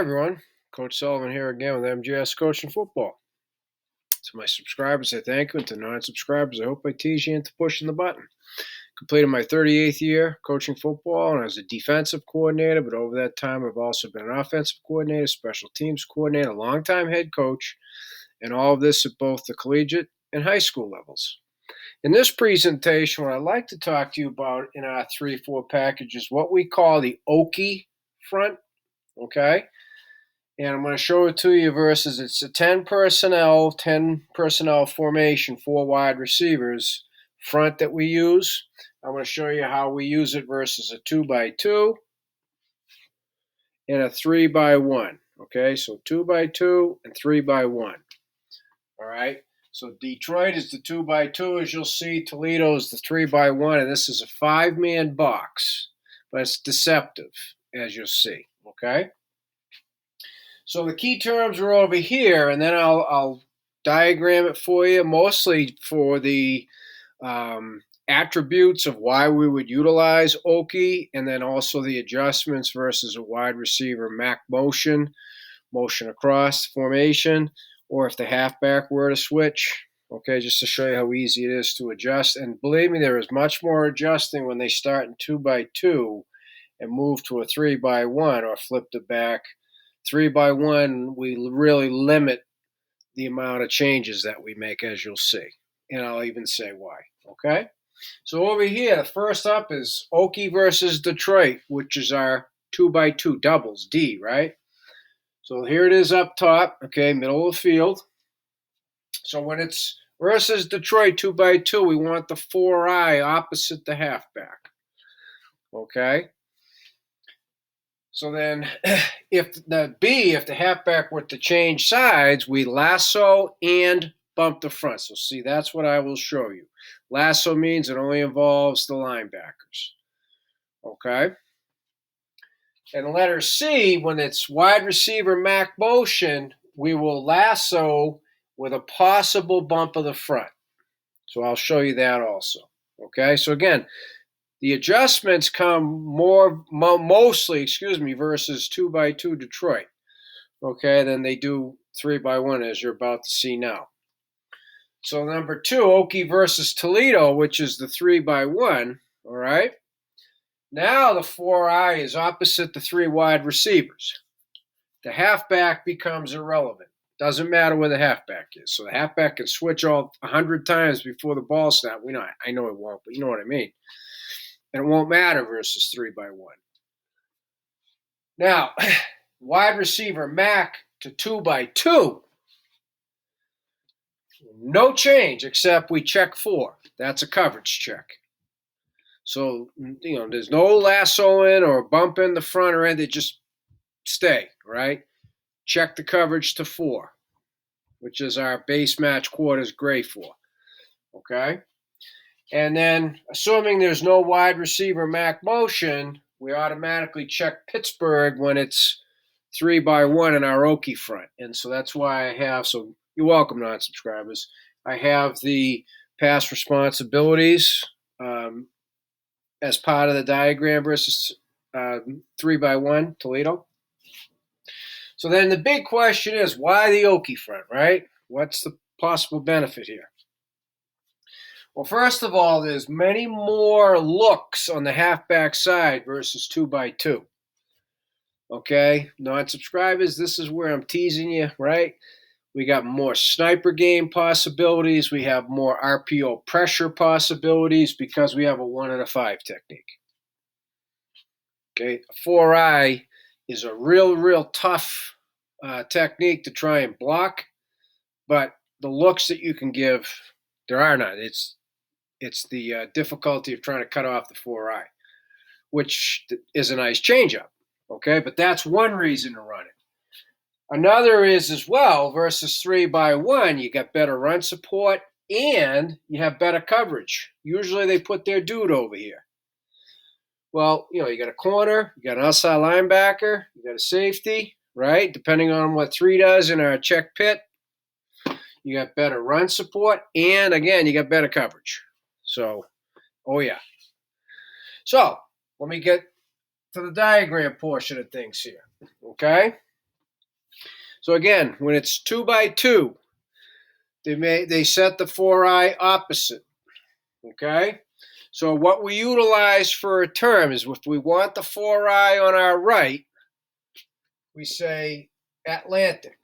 Everyone, Coach Sullivan here again with MGS Coaching Football. To my subscribers, I thank you, and to non-subscribers, I hope I tease you into pushing the button. Completed my 38th year coaching football, and I was a defensive coordinator, but over that time, I've also been an offensive coordinator, special teams coordinator, longtime head coach, and all of this at both the collegiate and high school levels. In this presentation, what I'd like to talk to you about in our 3-4 package is what we call the Okie front, okay? And I'm going to show it to you versus it's a 10 personnel formation, 4 wide receivers front that we use. I'm going to show you how we use it versus a 2x2 and a 3x1. Okay, so 2x2 and 3x1. All right, so Detroit is the 2x2, as you'll see. Toledo is the 3x1, and this is a 5-man box, but it's deceptive, as you'll see. Okay. So the key terms are over here, and then I'll diagram it for you, mostly for the attributes of why we would utilize Okie, and then also the adjustments versus a wide receiver MAC motion across formation, or if the halfback were to switch. Okay, just to show you how easy it is to adjust. And believe me, there is much more adjusting when they start in 2x2 and move to a 3x1 or flip it back. 3x1, we really limit the amount of changes that we make, as you'll see. And I'll even say why. Okay? So over here, first up is Okie versus Detroit, which is our 2x2 doubles, D, right? So here it is up top, okay, middle of the field. So when it's versus Detroit 2x2, we want the 4i opposite the halfback. Okay? So then if the halfback were to change sides, we lasso and bump the front. So see, that's what I will show you. Lasso means it only involves the linebackers. Okay? And letter C, when it's wide receiver MAC motion, we will lasso with a possible bump of the front. So I'll show you that also. Okay? So again, the adjustments come mostly versus 2x2 Detroit, okay, than they do 3x1, as you're about to see now. So number 2, Okie versus Toledo, which is the 3x1, all right? Now the 4i is opposite the 3 wide receivers. The halfback becomes irrelevant. Doesn't matter where the halfback is. So the halfback can switch all 100 times before the ball snap. I know it won't, but you know what I mean. And it won't matter versus 3x1. Now, wide receiver MAC to 2x2. No change except we check 4. That's a coverage check. So, there's no lassoing or bumping the front or anything. Just stay, right? Check the coverage to 4, which is our base match quarters gray 4. Okay? And then, assuming there's no wide receiver MAC motion, we automatically check Pittsburgh when it's 3x1 in our Okie front. And so that's why I have, so you're welcome, non-subscribers. I have the past responsibilities as part of the diagram versus 3x1 Toledo. So then the big question is, why the Okie front, right? What's the possible benefit here? Well, first of all, there's many more looks on the halfback side versus 2x2. Okay, non-subscribers, this is where I'm teasing you, right? We got more sniper game possibilities. We have more RPO pressure possibilities because we have a 1 and a 5 technique. Okay, 4i is a real tough technique to try and block, but the looks that you can give, there are none. It's the difficulty of trying to cut off the 4i, which is a nice changeup, okay? But that's one reason to run it. Another is as well, versus 3x1, you got better run support and you have better coverage. Usually they put their dude over here. Well, you got a corner, you got an outside linebacker, you got a safety, right? Depending on what 3 does in our check pit, you got better run support, and again, you got better coverage. So, oh yeah. So, let me get to the diagram portion of things here, okay? So again, when it's 2 by 2, they set the 4i opposite. Okay? So what we utilize for a term is if we want the 4i on our right, we say Atlantic.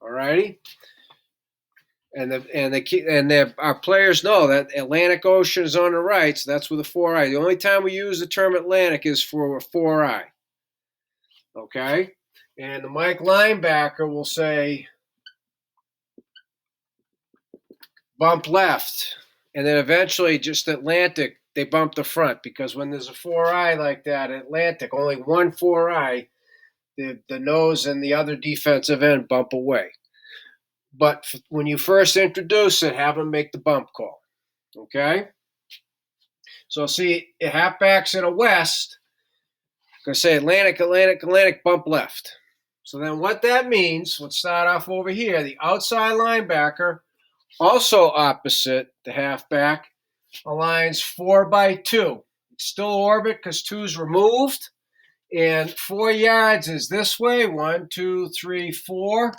All righty? And our players know that Atlantic Ocean is on the right, so that's with a 4i. The only time we use the term Atlantic is for a 4i. Okay? And the Mike linebacker will say bump left. And then eventually just Atlantic, they bump the front, because when there's a 4i like that, Atlantic, only one 4i, the nose and the other defensive end bump away. But when you first introduce it, have them make the bump call. Okay? So see, a halfback's in a west, going to say Atlantic, Atlantic, Atlantic, bump left. So then what that means, let's start off over here. The outside linebacker, also opposite the halfback, aligns 4 by 2. It's still orbit because 2 is removed. And 4 yards is this way, 1, 2, 3, 4.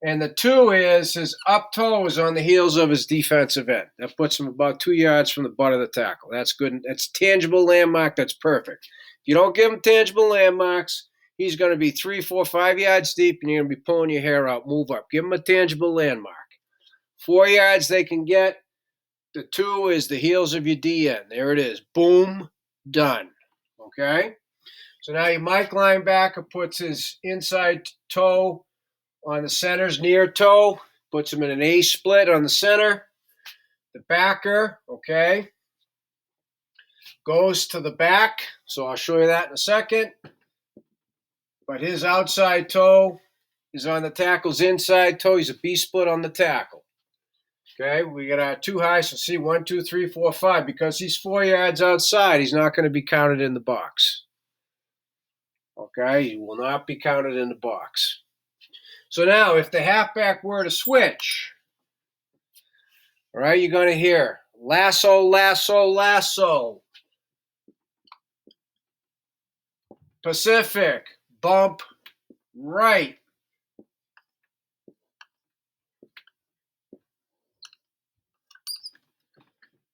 And the 2 is his up toe is on the heels of his defensive end. That puts him about 2 yards from the butt of the tackle. That's good. That's a tangible landmark. That's perfect. If you don't give him tangible landmarks, he's going to be 3, 4, 5 yards deep, and you're going to be pulling your hair out. Move up. Give him a tangible landmark. 4 yards they can get. The 2 is the heels of your DN. There it is. Boom. Done. Okay? So now your Mike linebacker puts his inside toe on the center's near toe, puts him in an A split on the center. The backer, okay, goes to the back. So I'll show you that in a second. But his outside toe is on the tackle's inside toe. He's a B split on the tackle. Okay, we got our 2 high, so see 1, 2, 3, 4, 5. Because he's 4 yards outside, he's not going to be counted in the box. Okay, he will not be counted in the box. So now, if the halfback were to switch, all right, you're going to hear lasso, lasso, lasso. Pacific, bump right.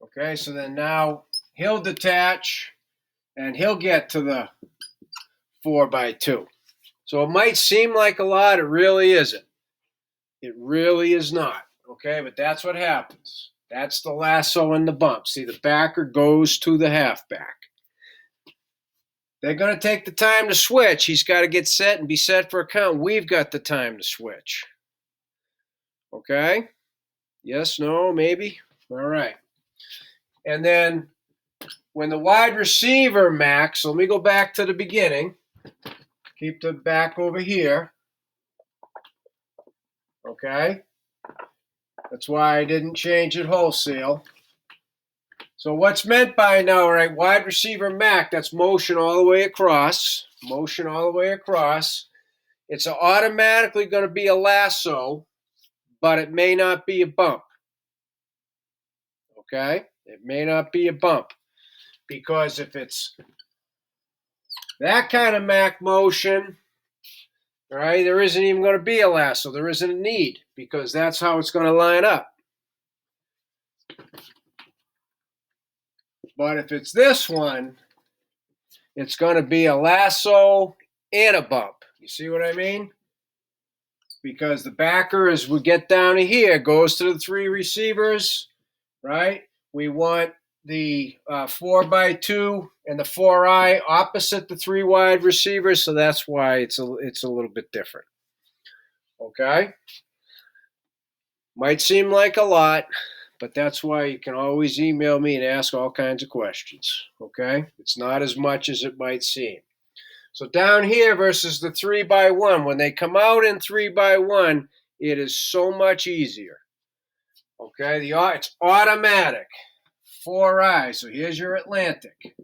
Okay, so then now he'll detach and he'll get to the 4 by 2. So it might seem like a lot, it really isn't. It really is not. Okay, but that's what happens. That's the lasso and the bump. See, the backer goes to the halfback. They're going to take the time to switch. He's got to get set and be set for a count. We've got the time to switch. Okay? Yes, no, maybe? All right. And then when the wide receiver, Max, let me go back to the beginning. Keep the back over here. Okay? That's why I didn't change it wholesale. So what's meant by now, right? Wide receiver Mac, that's motion all the way across. Motion all the way across. It's automatically going to be a lasso, but it may not be a bump. Okay? It may not be a bump. Because if it's that kind of Mac motion, right, there isn't even going to be a lasso. There isn't a need, because that's how it's going to line up. But if it's this one, it's going to be a lasso and a bump. You see what I mean? Because the backer, as we get down to here, goes to the 3 receivers, right? We want the 4 by 2 and the 4i opposite the 3 wide receivers, so that's why it's a little bit different. Okay? Might seem like a lot, but that's why you can always email me and ask all kinds of questions. Okay? It's not as much as it might seem. So down here versus the 3 by 1, when they come out in 3 by 1, it is so much easier. Okay? It's automatic. 4i. So here's your Atlantic.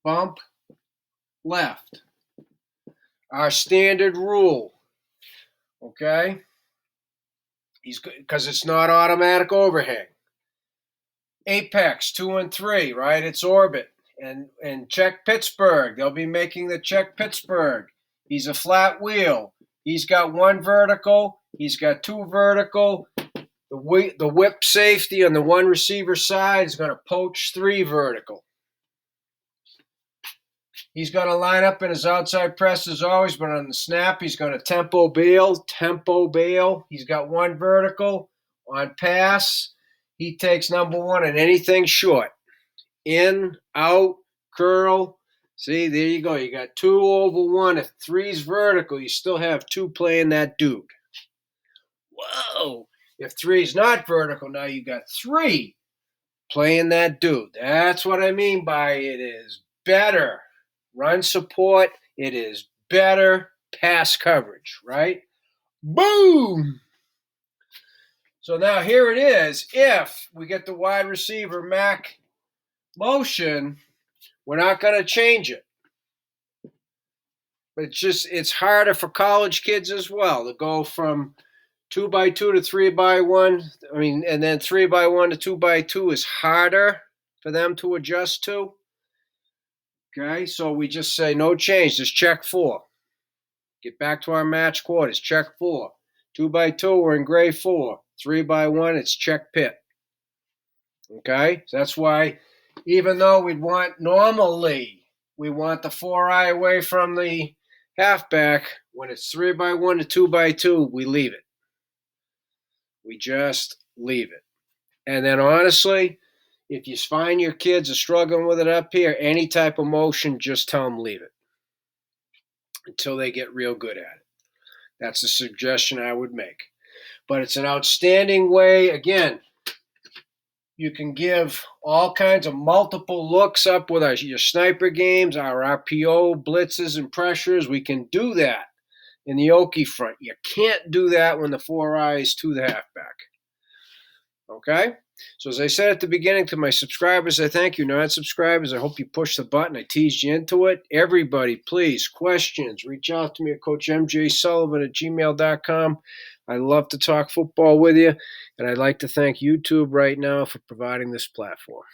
Bump left. Our standard rule. Okay? Because it's not automatic overhang. Apex 2 and 3, right? It's orbit. and check Pittsburgh. They'll be making the check Pittsburgh. He's a flat wheel. He's got one vertical. He's got two vertical. The whip safety on the one receiver side is going to poach three vertical. He's going to line up in his outside press as always, but on the snap, he's going to tempo bail. He's got one vertical. On pass, he takes number one and anything short. In, out, curl. See, there you go. You got 2 over 1. If 3's vertical, you still have 2 playing that dude. Whoa. If 3's not vertical, now you got 3 playing that dude. That's what I mean by it is better run support. It is better pass coverage, right? Boom. So now here it is. If we get the wide receiver Mac motion, we're not going to change it. But it's harder for college kids as well to go from 2x2 to 3x1. I mean, and then 3x1 to 2x2 is harder for them to adjust to. Okay, so we just say no change. Just check 4. Get back to our match quarters. Check 4. 2x2, we're in gray 4. 3x1, it's check pit. Okay, so that's why even though we want the 4-eye away from the halfback, when it's 3x1 to 2x2, we leave it. We just leave it. And then honestly, if you find your kids are struggling with it up here, any type of motion, just tell them leave it until they get real good at it. That's a suggestion I would make. But it's an outstanding way. Again, you can give all kinds of multiple looks up with your sniper games, our RPO, blitzes, and pressures. We can do that in the Okie front. You can't do that when the 4-eye is to the halfback. Okay? So as I said at the beginning, to my subscribers, I thank you. Non-subscribers, I hope you push the button. I teased you into it. Everybody, please, questions, reach out to me at CoachMJSullivan@gmail.com. I love to talk football with you, and I'd like to thank YouTube right now for providing this platform.